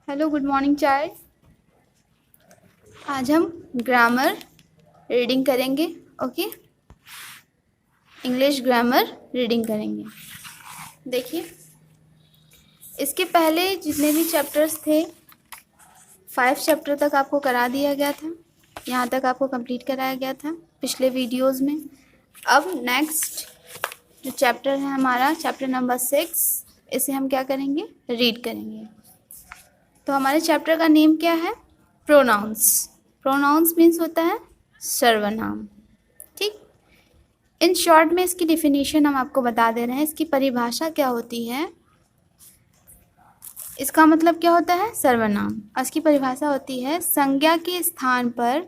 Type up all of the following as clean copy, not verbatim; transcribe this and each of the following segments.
Hello, good morning child. आज हम grammar reading करेंगे। ओके, इंग्लिश ग्रामर रीडिंग करेंगे। देखिए, इसके पहले जितने भी चैप्टर्स थे 5 चैप्टर तक आपको करा दिया गया था। यहाँ तक आपको कंप्लीट कराया गया था पिछले वीडियोस में। अब नेक्स्ट जो चैप्टर है हमारा चैप्टर नंबर 6, इसे हम क्या करेंगे, रीड करेंगे। तो हमारे चैप्टर का नेम क्या है? प्रोनाउंस। प्रोनाउंस मीन्स होता है सर्वनाम। ठीक, इन शॉर्ट में इसकी डिफिनीशन हम आपको बता दे रहे हैं। इसकी परिभाषा क्या होती है, इसका मतलब क्या होता है सर्वनाम। इसकी परिभाषा होती है संज्ञा के स्थान पर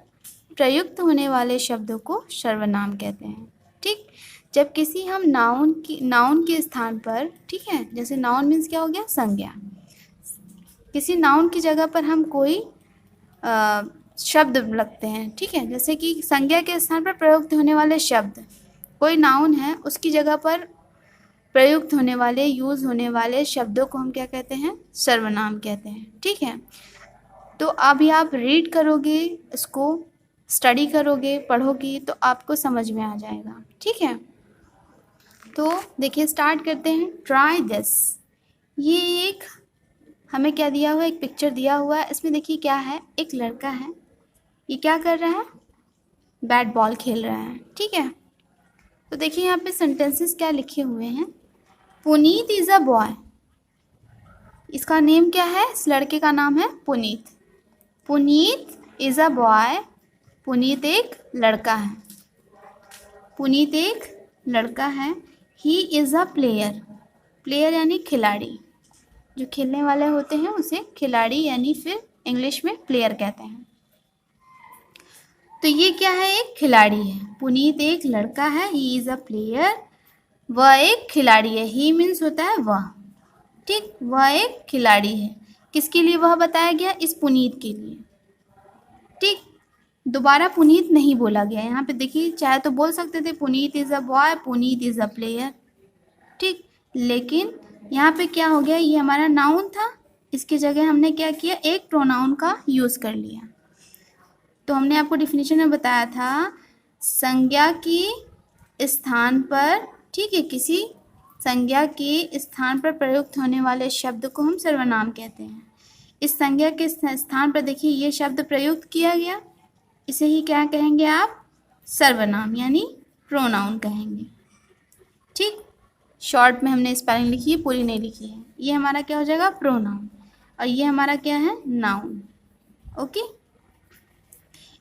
प्रयुक्त होने वाले शब्दों को सर्वनाम कहते हैं। ठीक, जब किसी हम नाउन के स्थान पर, ठीक है, जैसे नाउन मीन्स क्या हो गया, संज्ञा। किसी नाउन की जगह पर हम कोई शब्द लगते हैं, ठीक है, जैसे कि संज्ञा के स्थान पर प्रयुक्त होने वाले शब्द, कोई नाउन है उसकी जगह पर प्रयुक्त होने वाले, यूज़ होने वाले शब्दों को हम क्या कहते हैं, सर्वनाम कहते हैं। ठीक है, तो अभी आप रीड करोगे, इसको स्टडी करोगे, पढ़ोगे तो आपको समझ में आ जाएगा। ठीक है, तो देखिए स्टार्ट करते हैं। Try this. ये एक हमें क्या दिया हुआ है, एक पिक्चर दिया हुआ है। इसमें देखिए क्या है, एक लड़का है, ये क्या कर रहा है, बैट बॉल खेल रहा है। ठीक है, तो देखिए यहाँ पे सेंटेंसेस क्या लिखे हुए हैं। Puneet is a boy. इसका नेम क्या है, इस लड़के का नाम है Puneet. Puneet is a boy. Puneet एक लड़का है। पुनीत एक लड़का है। He is a player. Player यानी खिलाड़ी, जो खेलने वाले होते हैं उसे खिलाड़ी यानी फिर इंग्लिश में प्लेयर कहते हैं। तो ये क्या है, एक खिलाड़ी है। पुनीत एक लड़का है, ही इज़ अ प्लेयर, वह एक खिलाड़ी है। ही मीन्स होता है वह। ठीक, वह एक खिलाड़ी है। किसके लिए वह बताया गया, इस पुनीत के लिए। ठीक, दोबारा पुनीत नहीं बोला गया यहाँ पे। देखिए, चाहे तो बोल सकते थे Puneet is a boy, Puneet is a player. ठीक, लेकिन यहाँ पे क्या हो गया, ये हमारा नाउन था, इसकी जगह हमने क्या किया, एक प्रोनाउन का यूज़ कर लिया। तो हमने आपको डिफिनीशन में बताया था संज्ञा के स्थान पर, ठीक है, किसी संज्ञा के स्थान पर प्रयुक्त होने वाले शब्द को हम सर्वनाम कहते हैं। इस संज्ञा के स्थान पर देखिए ये शब्द प्रयुक्त किया गया, इसे ही क्या कहेंगे आप, सर्वनाम यानी प्रोनाउन कहेंगे। ठीक, शॉर्ट में हमने स्पेलिंग लिखी है, पूरी नहीं लिखी है। ये हमारा क्या हो जाएगा, प्रोनाउन, और ये हमारा क्या है, नाउन। ओके,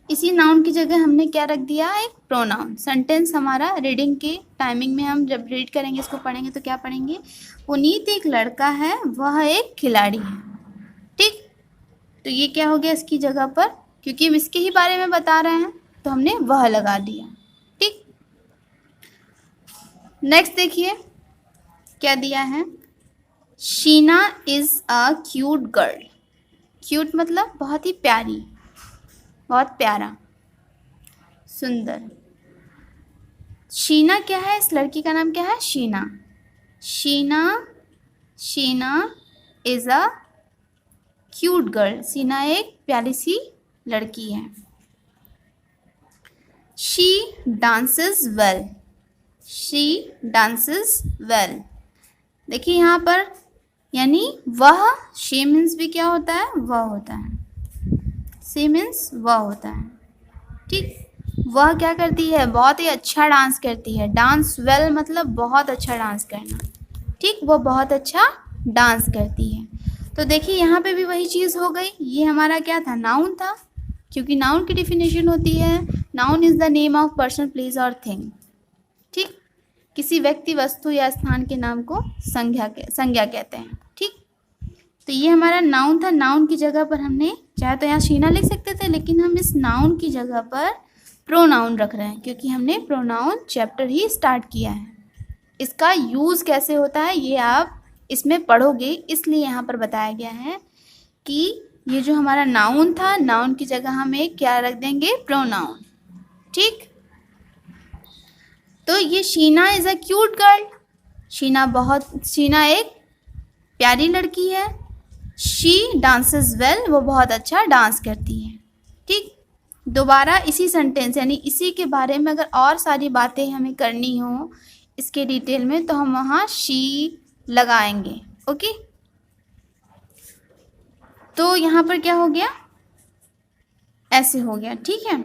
इसी नाउन की जगह हमने क्या रख दिया, एक प्रोनाउन। सेंटेंस हमारा रीडिंग के टाइमिंग में हम जब रीड करेंगे, इसको पढ़ेंगे तो क्या पढ़ेंगे, पुनीत एक लड़का है, वह एक खिलाड़ी है। ठीक, तो ये क्या हो गया इसकी जगह पर, क्योंकि हम इसके ही बारे में बता रहे हैं तो हमने वह लगा दिया। ठीक, नेक्स्ट देखिए क्या दिया है। Sheena is a cute girl. Cute मतलब बहुत ही प्यारी, बहुत प्यारा, सुंदर। शीना क्या है, इस लड़की का नाम क्या है, Sheena. Sheena, Sheena is a cute girl. Sheena एक प्यारी सी लड़की है। She dances well. She dances well. देखिए यहाँ पर यानी वह, शी मीन्स भी क्या होता है, वह होता है। शी मीन्स वह होता है। ठीक, वह क्या करती है, बहुत ही अच्छा डांस करती है। डांस वेल मतलब बहुत अच्छा डांस करना। ठीक, वह बहुत अच्छा डांस करती है। तो देखिए यहाँ पे भी वही चीज़ हो गई। ये हमारा क्या था, नाउन था, क्योंकि नाउन की डिफिनेशन होती है noun is the name of person, place और थिंग। ठीक, किसी व्यक्ति, वस्तु या स्थान के नाम को संज्ञा कहते हैं। ठीक, तो ये हमारा नाउन था। नाउन की जगह पर हमने, चाहे तो यहाँ शीना लिख सकते थे, लेकिन हम इस नाउन की जगह पर प्रोनाउन रख रहे हैं, क्योंकि हमने प्रोनाउन चैप्टर ही स्टार्ट किया है। इसका यूज़ कैसे होता है ये आप इसमें पढ़ोगे, इसलिए यहाँ पर बताया गया है कि ये जो हमारा नाउन था, नाउन की जगह हम एक क्या रख देंगे, प्रोनाउन। ठीक, तो ये Sheena is a cute girl. Sheena एक प्यारी लड़की है। शी डांसेस वेल, वो बहुत अच्छा डांस करती है। ठीक, दोबारा इसी सेंटेंस यानी इसी के बारे में अगर और सारी बातें हमें करनी हो इसके डिटेल में तो हम वहाँ शी लगाएंगे। ओके, तो यहाँ पर क्या हो गया, ऐसे हो गया। ठीक है,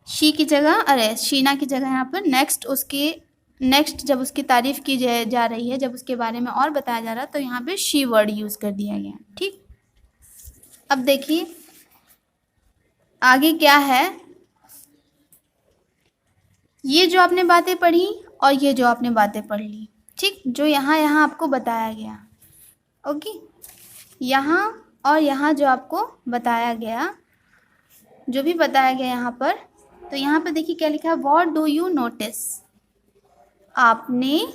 शी की जगह, अरे शीना की जगह यहाँ पर नेक्स्ट जब उसकी तारीफ की जा रही है, जब उसके बारे में और बताया जा रहा है तो यहाँ पे शी वर्ड यूज कर दिया गया। ठीक, अब देखिए आगे क्या है। ये जो आपने बातें पढ़ी और ये जो आपने बातें पढ़ ली, ठीक, जो यहाँ आपको बताया गया। ओके, यहाँ और यहाँ जो आपको बताया गया, जो भी बताया गया यहाँ पर, तो यहाँ पर देखिए क्या लिखा है, व्हाट डू यू नोटिस, आपने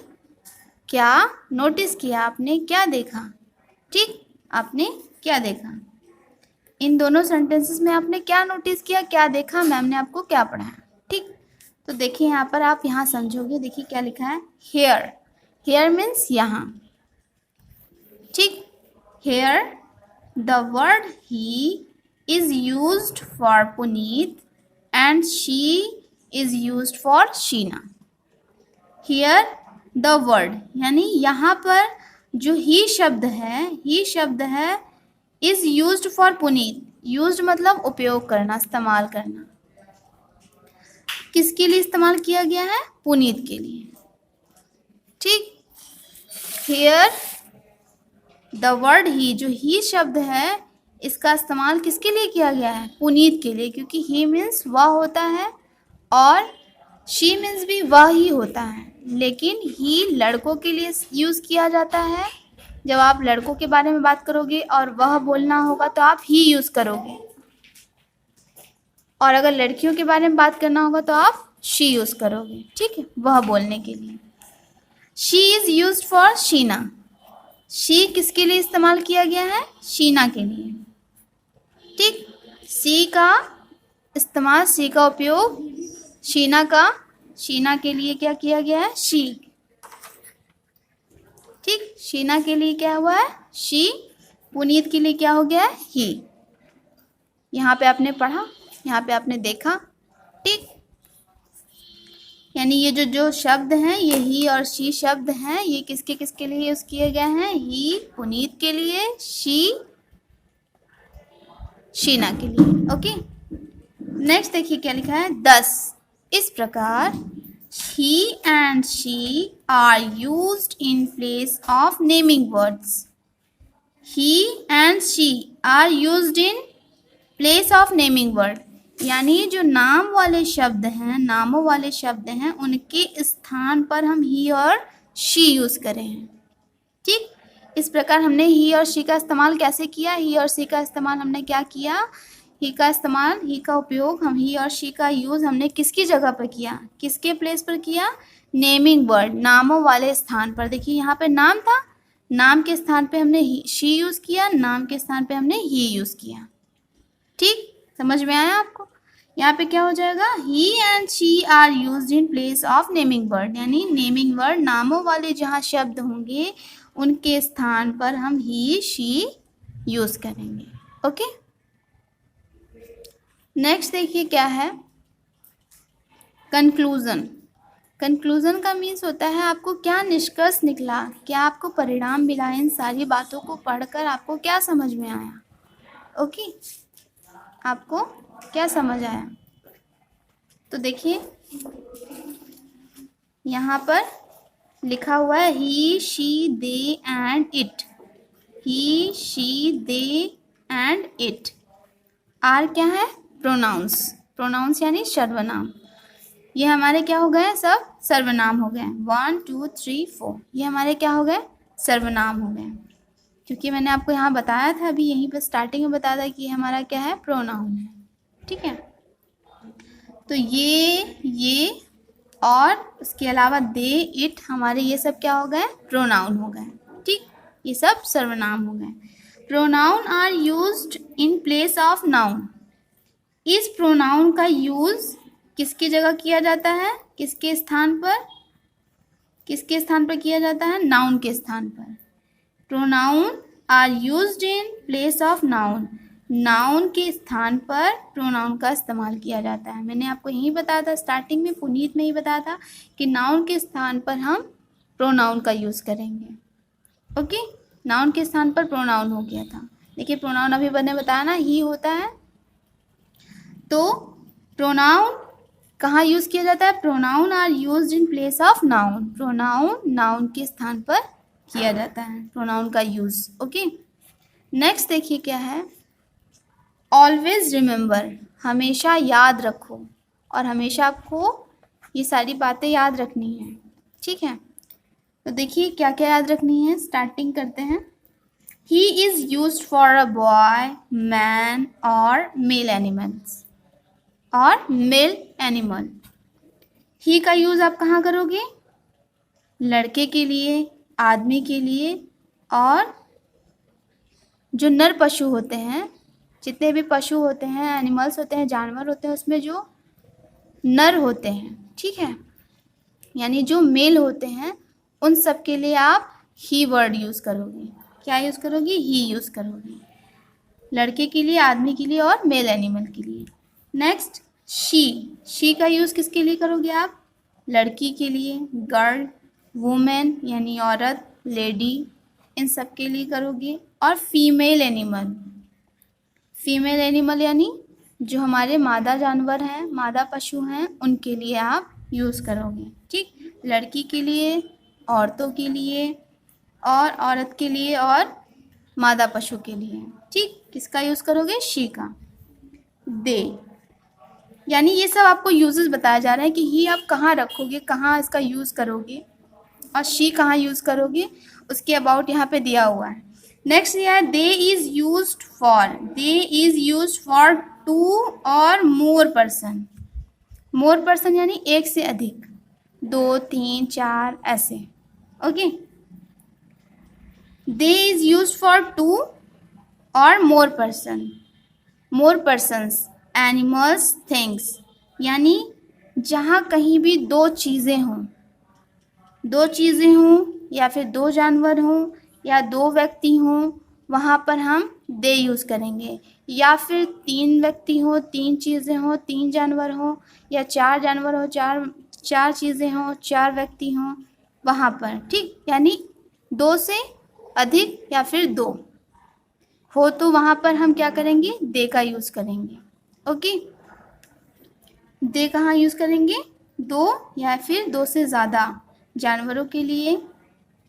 क्या नोटिस किया, आपने क्या देखा। ठीक, आपने क्या देखा, इन दोनों सेंटेंसेस में आपने क्या नोटिस किया, क्या देखा, मैम ने आपको क्या पढ़ाया। ठीक, तो देखिए यहाँ पर आप यहाँ समझोगे, देखिए क्या लिखा है, हेयर, हेयर मीन्स यहाँ। ठीक, here the word he is used for Puneet and she is used for Sheena. Here the word यानी यहाँ पर जो ही शब्द है is used for Puneet. used मतलब उपयोग करना, इस्तेमाल करना। किसके लिए इस्तेमाल किया गया है, पुनीत के लिए। ठीक, here the word ही, जो ही शब्द है इसका इस्तेमाल किसके लिए किया गया है, पुनीत के लिए, क्योंकि ही मीन्स वह होता है और शी मीन्स भी वह ही होता है। लेकिन ही लड़कों के लिए यूज़ किया जाता है। जब आप लड़कों के बारे में बात करोगे और वह बोलना होगा तो आप ही यूज़ करोगे, और अगर लड़कियों के बारे में बात करना होगा तो आप शी यूज़ करोगे। ठीक है, वह बोलने के लिए। She is used for Sheena, she किसके लिए इस्तेमाल किया गया है, शीना के लिए। ठीक, सी का इस्तेमाल, सी का उपयोग शीना के लिए क्या किया गया है, शी। ठीक, शीना के लिए क्या हुआ है, शी। पुनीत के लिए क्या हो गया है, ही। यहाँ पे आपने पढ़ा, यहाँ पे आपने देखा। ठीक, यानी ये जो शब्द हैं, ये ही और शी शब्द हैं, ये किसके लिए यूज किए गए हैं, ही पुनीत के लिए, शी शीना के लिए। ओके, नेक्स्ट देखिए क्या लिखा है, 10 इस प्रकार he and she are used in place of naming words. he and she are used in place of naming word, यानी जो नाम वाले शब्द हैं, नामों वाले शब्द हैं, उनके स्थान पर हम ही और शी यूज करें हैं। ठीक, इस प्रकार हमने ही और शी का इस्तेमाल कैसे किया, ही और शी का इस्तेमाल हमने क्या किया, ही का उपयोग, हम ही और शी का यूज़ हमने किसकी जगह पर किया, किसके प्लेस पर किया, नेमिंग वर्ड, नामों वाले स्थान पर। देखिए यहाँ पे नाम था, नाम के स्थान पे हमने शी यूज़ किया, नाम के स्थान पे हमने ही यूज़ किया। ठीक, समझ में आया आपको। यहाँ पे क्या हो जाएगा, he and she are used in place of naming word, यानी नेमिंग वर्ड, नामों वाले जहाँ शब्द होंगे उनके स्थान पर हम ही शी यूज करेंगे। ओके, नेक्स्ट देखिए क्या है, कंक्लूजन। कंक्लूजन का मीन्स होता है आपको क्या निष्कर्ष निकला, क्या आपको परिणाम मिला, इन सारी बातों को पढ़कर आपको क्या समझ में आया। ओके, आपको क्या समझ आया। तो देखिए यहाँ पर लिखा हुआ है he she they and it, he she they and it are क्या है, प्रोनाउंस। प्रोनाउंस यानी सर्वनाम। ये हमारे क्या हो गए, सब सर्वनाम हो गए। 1 2 3 4 ये हमारे क्या हो गए, सर्वनाम हो गए। क्योंकि मैंने आपको यहाँ बताया था, अभी यहीं पर स्टार्टिंग में बताया था कि ये हमारा क्या है, प्रोनाउन है। ठीक है, तो ये और उसके अलावा दे, इट, हमारे ये सब क्या हो गए, प्रोनाउन हो गए। ठीक, ये सब सर्वनाम हो गए। Pronoun are used in place of noun. इस प्रोनाउन का यूज किसकी जगह किया जाता है, किसके स्थान पर किया जाता है, नाउन के स्थान पर। Pronoun are used in place of noun, noun के स्थान पर प्रोनाउन का इस्तेमाल किया जाता है। मैंने आपको यही बताया था स्टार्टिंग में, पुनीत में ही बताया था कि नाउन के स्थान पर हम प्रोनाउन का यूज़ करेंगे। ओके, नाउन के स्थान पर प्रोनाउन हो गया था। देखिए प्रोनाउन अभी मैंने बताया ना, ही होता है। तो प्रोनाउन कहाँ यूज़ किया जाता है? Pronoun are used in place of noun, pronoun noun के स्थान पर किया जाता है प्रोनाउन का यूज़। ओके, नेक्स्ट देखिए क्या है, ऑलवेज रिमेंबर, हमेशा याद रखो, और हमेशा आपको ये सारी बातें याद रखनी है, ठीक है। तो देखिए क्या क्या याद रखनी है, स्टार्टिंग करते हैं। He is used for a boy, man और मेल एनिमल्स, और मेल एनिमल। ही का यूज़ आप कहाँ करोगे? लड़के के लिए, आदमी के लिए, और जो नर पशु होते हैं, जितने भी पशु होते हैं, एनिमल्स होते हैं, जानवर होते हैं, उसमें जो नर होते हैं, ठीक है, यानी जो मेल होते हैं, उन सब के लिए आप ही वर्ड यूज़ करोगे। क्या यूज़ करोगे? ही यूज़ करोगे, लड़के के लिए, आदमी के लिए और मेल एनिमल के लिए। नेक्स्ट शी का यूज़ किसके लिए करोगे आप? लड़की के लिए, गर्ल, वुमेन यानी औरत, लेडी, इन सब के लिए करोगे। और फीमेल एनिमल यानी जो हमारे मादा जानवर हैं, मादा पशु हैं, उनके लिए आप यूज़ करोगे, ठीक। लड़की के लिए, औरतों के लिए, और औरत के लिए, और मादा पशु के लिए, ठीक। किसका यूज़ करोगे? शी का। दे, यानी ये सब आपको यूजेस बताया जा रहा है कि ही आप कहाँ रखोगे, कहाँ इसका यूज़ करोगे, और शी कहाँ यूज़ करोगे, उसके अबाउट यहाँ पे दिया हुआ है। नेक्स्ट दिया है दे इज़ यूज्ड फॉर टू और मोर पर्सन यानी एक से अधिक, 2, 3, 4 ऐसे। Okay, they is used for two और मोर पर्सन्स, एनिमल्स, थिंग्स, यानी जहाँ कहीं भी दो चीज़ें हों या फिर दो जानवर हों या दो व्यक्ति हों, वहाँ पर हम दे यूज़ करेंगे। या फिर 3 व्यक्ति हों, 3 चीज़ें हों, 3 जानवर हों, या 4 जानवर हो, 4 चीज़ें हों, 4 व्यक्ति हों, वहाँ पर, ठीक। यानी 2 से अधिक या फिर 2 हो तो वहाँ पर हम क्या करेंगे? दे का यूज़ करेंगे। ओके, दे कहाँ यूज़ करेंगे? 2 या फिर 2 से ज़्यादा जानवरों के लिए,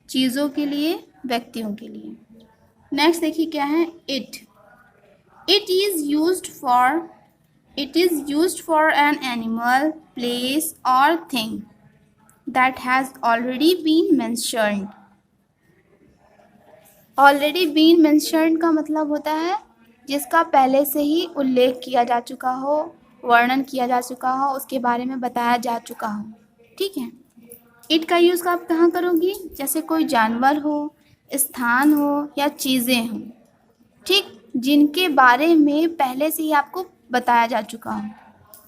चीज़ों के लिए, व्यक्तियों के लिए। नेक्स्ट देखिए क्या है, it is used for an animal, place और thing that has already been mentioned. Already been mentioned का मतलब होता है जिसका पहले से ही उल्लेख किया जा चुका हो, वर्णन किया जा चुका हो, उसके बारे में बताया जा चुका हो, ठीक है। इट का यूज़ आप कहाँ करोगी? जैसे कोई जानवर हो, स्थान हो, या चीज़ें हों, ठीक, जिनके बारे में पहले से ही आपको बताया जा चुका हो।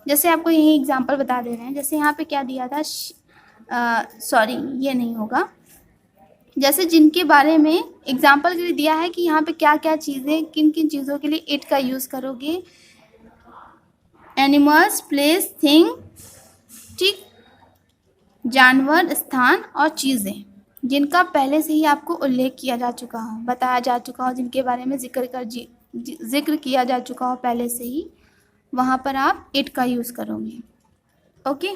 जैसे आपको यही एग्जांपल बता दे रहे हैं, जैसे यहाँ पे क्या दिया था, सॉरी ये नहीं होगा, जैसे जिनके बारे में एग्जांपल के लिए दिया है कि यहाँ पे क्या क्या चीज़ें, किन किन चीज़ों के लिए इट का यूज़ करोगे? एनिमल्स, प्लेस, थिंग, ठीक, जानवर, स्थान और चीज़ें जिनका पहले से ही आपको उल्लेख किया जा चुका हो, बताया जा चुका हो, जिनके बारे में जिक्र किया जा चुका हो पहले से ही, वहाँ पर आप इट का यूज़ करोगे। ओके।